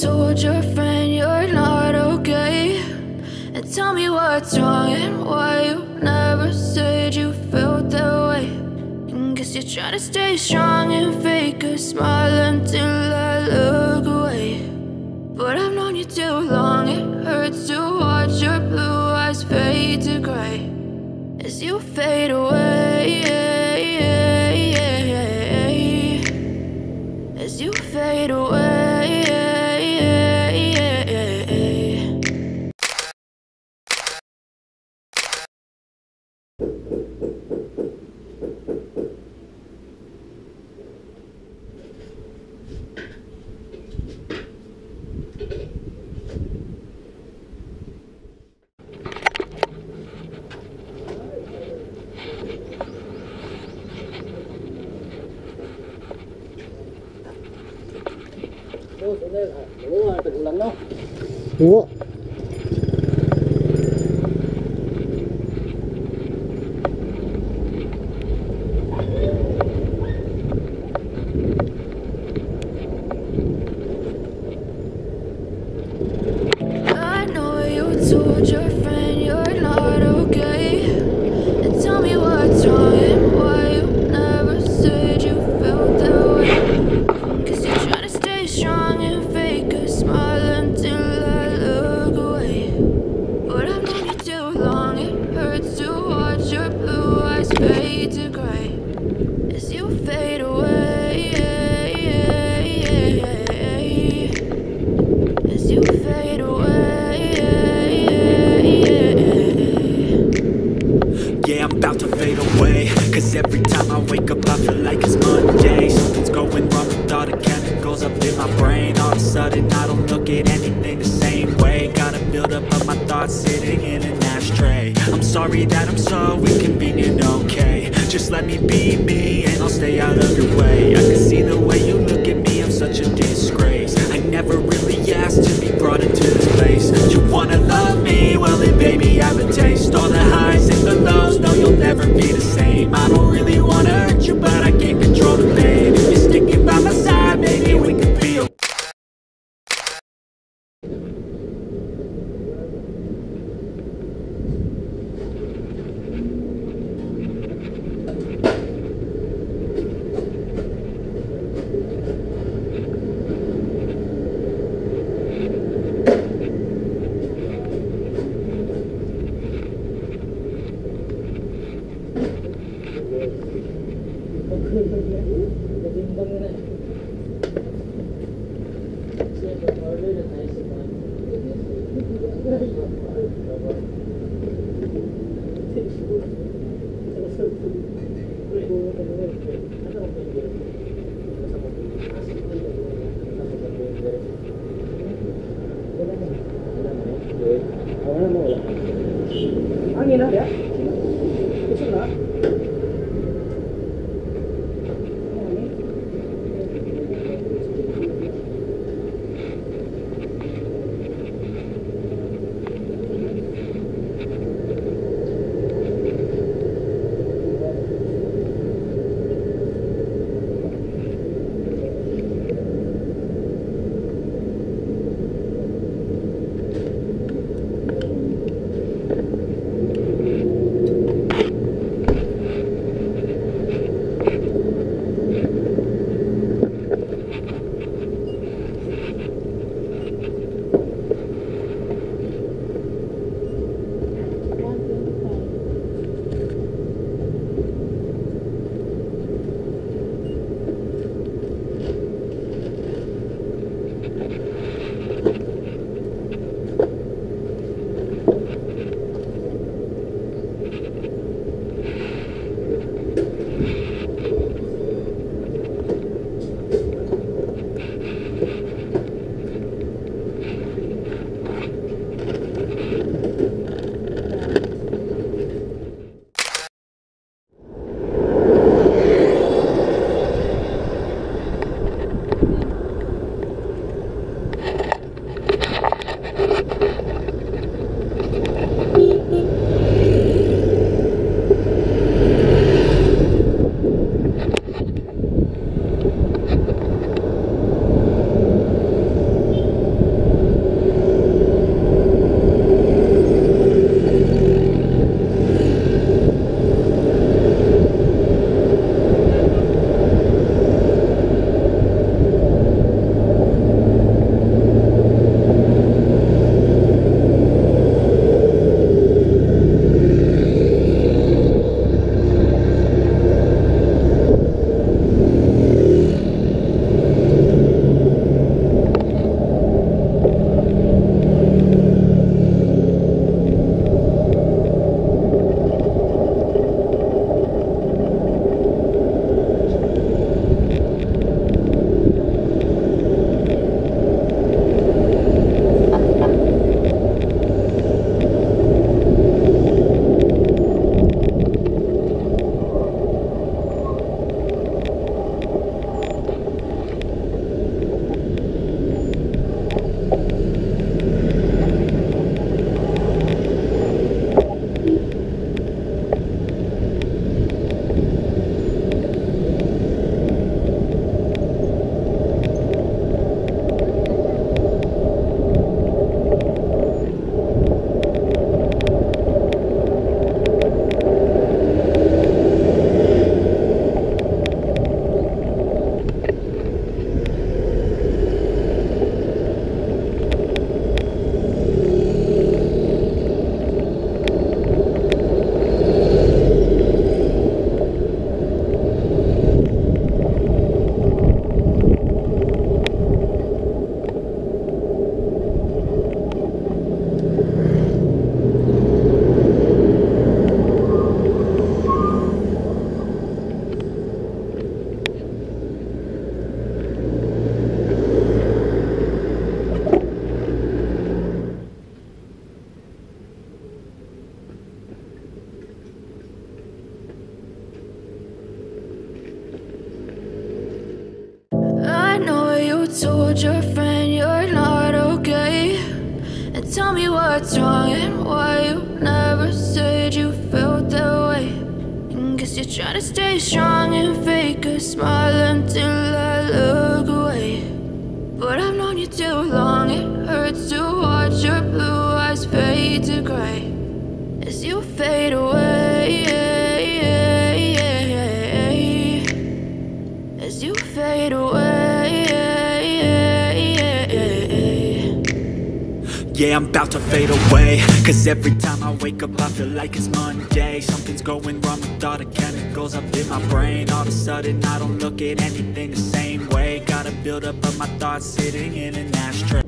told your friend you're not okay, and tell me what's wrong and why you never said you felt that way. And guess you're trying to stay strong and fake a smile until I look away. But I've known you too long, it hurts to watch your blue eyes fade to gray as you fade away, as you fade away. Ủa. I know you told your friend you're not okay, and tell me what's wrong and why you never said you felt that way. Cause you're trying to stay strong and fake a smile until I look away. But I've known you too long, it hurts to watch your blue eyes fade to gray as you fade away, as you fade away. Yeah, I'm about to fade away, cause every time I wake up I feel like it's Monday. Something's going wrong with all the chemicals up in my brain. All of a sudden I don't look at anything the same way. Got a buildup of my thoughts sitting in an ashtray. I'm sorry that I'm so inconvenient, okay? Just let me be me and I'll stay out of your way. I can see the way you look at me, I'm such a disgrace. I never really asked to be brought into this place. You wanna love me? Well then baby I have a taste. All the highs and the lows, no you'll never be the same. I don't really wanna hurt you but I can't control the pain. If you're sticking by my side, maybe we could be okay. told your friend you're not okay. And tell me what's wrong and why you never said you felt that way. And guess you're trying to stay strong and fake a smile until I look away. But I've known you too long, it hurts to watch your blue eyes fade to gray as you fade away, as you fade away. Yeah, I'm about to fade away, cause every time I wake up I feel like it's Monday. Something's going wrong with all the chemicals up in my brain. All of a sudden I don't look at anything the same way. Gotta build up of my thoughts sitting in an ashtray.